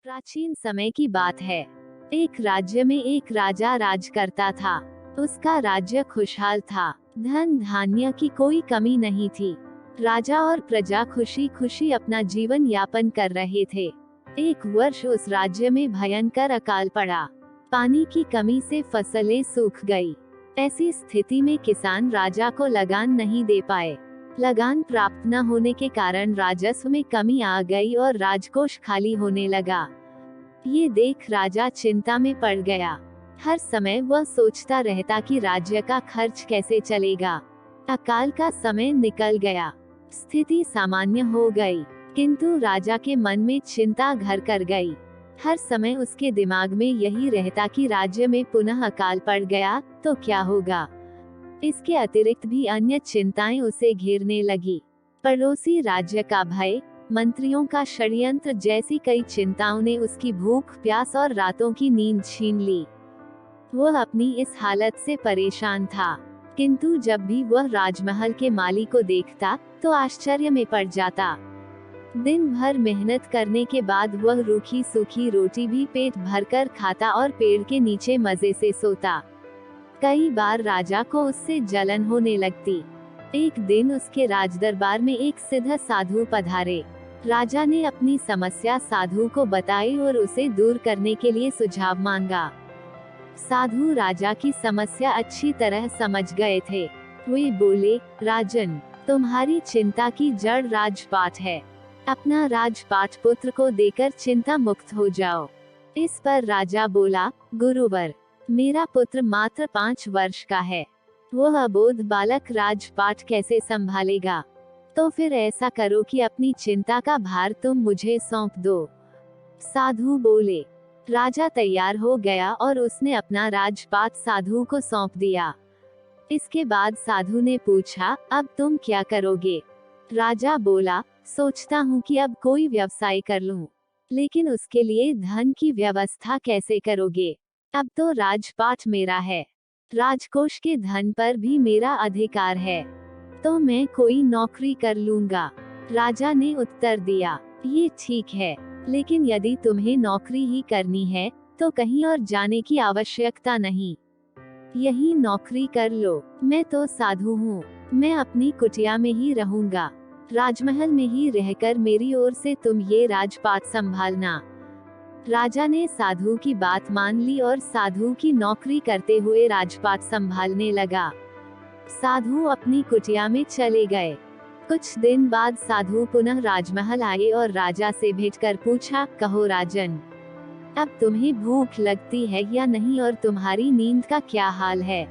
प्राचीन समय की बात है। एक राज्य में एक राजा राज करता था। उसका राज्य खुशहाल था। धन धान्य की कोई कमी नहीं थी। राजा और प्रजा खुशी खुशी अपना जीवन यापन कर रहे थे। एक वर्ष उस राज्य में भयंकर अकाल पड़ा। पानी की कमी से फसलें सूख गई। ऐसी स्थिति में किसान राजा को लगान नहीं दे पाए। लगान प्राप्त न होने के कारण राजस्व में कमी आ गई और राजकोष खाली होने लगा। ये देख राजा चिंता में पड़ गया। हर समय वह सोचता रहता कि राज्य का खर्च कैसे चलेगा। अकाल का समय निकल गया। स्थिति सामान्य हो गई, किंतु राजा के मन में चिंता घर कर गई। हर समय उसके दिमाग में यही रहता कि राज्य में पुनः अकाल पड़ गया तो क्या होगा। इसके अतिरिक्त भी अन्य चिंताएं उसे घेरने लगी। पड़ोसी राज्य का भय, मंत्रियों का षड्यंत्र जैसी कई चिंताओं ने उसकी भूख प्यास और रातों की नींद छीन ली। वह अपनी इस हालत से परेशान था, किंतु जब भी वह राजमहल के माली को देखता तो आश्चर्य में पड़ जाता। दिन भर मेहनत करने के बाद वह रूखी सूखी रोटी भी पेट भरकर खाता और पेड़ के नीचे मजे से सोता। कई बार राजा को उससे जलन होने लगती। एक दिन उसके राजदरबार में एक सिद्ध साधु पधारे। राजा ने अपनी समस्या साधु को बताई और उसे दूर करने के लिए सुझाव मांगा। साधु राजा की समस्या अच्छी तरह समझ गए थे। वे बोले, राजन, तुम्हारी चिंता की जड़ राजपाट है। अपना राजपाट पुत्र को देकर चिंता मुक्त हो जाओ। इस पर राजा बोला, गुरुवर, मेरा पुत्र मात्र 5 वर्ष का है। वह अबोध बालक राजपाट कैसे संभालेगा? तो फिर ऐसा करो कि अपनी चिंता का भार तुम मुझे सौंप दो। साधु बोले। राजा तैयार हो गया और उसने अपना राजपाट साधु को सौंप दिया। इसके बाद साधु ने पूछा, अब तुम क्या करोगे? राजा बोला, सोचता हूँ कि अब कोई व्यवसाय कर लूं, लेकिन उसके लिए धन की व्यवस्था कैसे करोगे? अब तो राजपाट मेरा है, राजकोष के धन पर भी मेरा अधिकार है, तो मैं कोई नौकरी कर लूंगा। राजा ने उत्तर दिया, ये ठीक है, लेकिन यदि तुम्हें नौकरी ही करनी है तो कहीं और जाने की आवश्यकता नहीं। यही नौकरी कर लो। मैं तो साधु हूँ, मैं अपनी कुटिया में ही रहूंगा। राजमहल में ही रहकर मेरी ओर से तुम ये राजपाट संभालना। राजा ने साधु की बात मान ली और साधु की नौकरी करते हुए राजपाट संभालने लगा। साधु अपनी कुटिया में चले गए। कुछ दिन बाद साधु पुनः राजमहल आए और राजा से भेंटकर पूछा, कहो राजन, अब तुम्हें भूख लगती है या नहीं और तुम्हारी नींद का क्या हाल है?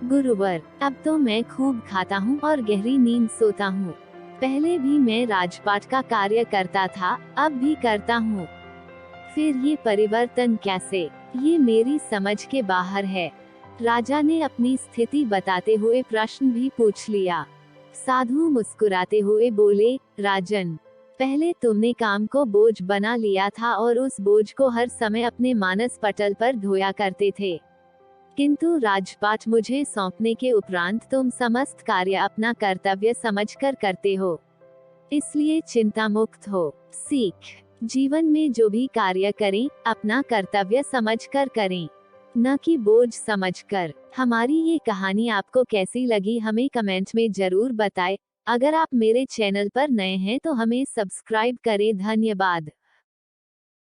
गुरुवर, अब तो मैं खूब खाता हूँ और गहरी नींद सोता हूँ। पहले भी मैं राजपाट का कार्य करता था, अब भी करता हूँ। फिर ये परिवर्तन कैसे? ये मेरी समझ के बाहर है। राजा ने अपनी स्थिति बताते हुए प्रश्न भी पूछ लिया। साधु मुस्कुराते हुए बोले, राजन, पहले तुमने काम को बोझ बना लिया था और उस बोझ को हर समय अपने मानस पटल पर ढोया करते थे, किंतु राजपाट मुझे सौंपने के उपरांत तुम समस्त कार्य अपना कर्तव्य समझकर करते हो, इसलिए चिंता मुक्त हो। सीख, जीवन में जो भी कार्य करें अपना कर्तव्य समझकर करें, न कि बोझ समझकर। हमारी ये कहानी आपको कैसी लगी हमें कमेंट में जरूर बताएं। अगर आप मेरे चैनल पर नए हैं तो हमें सब्सक्राइब करें। धन्यवाद।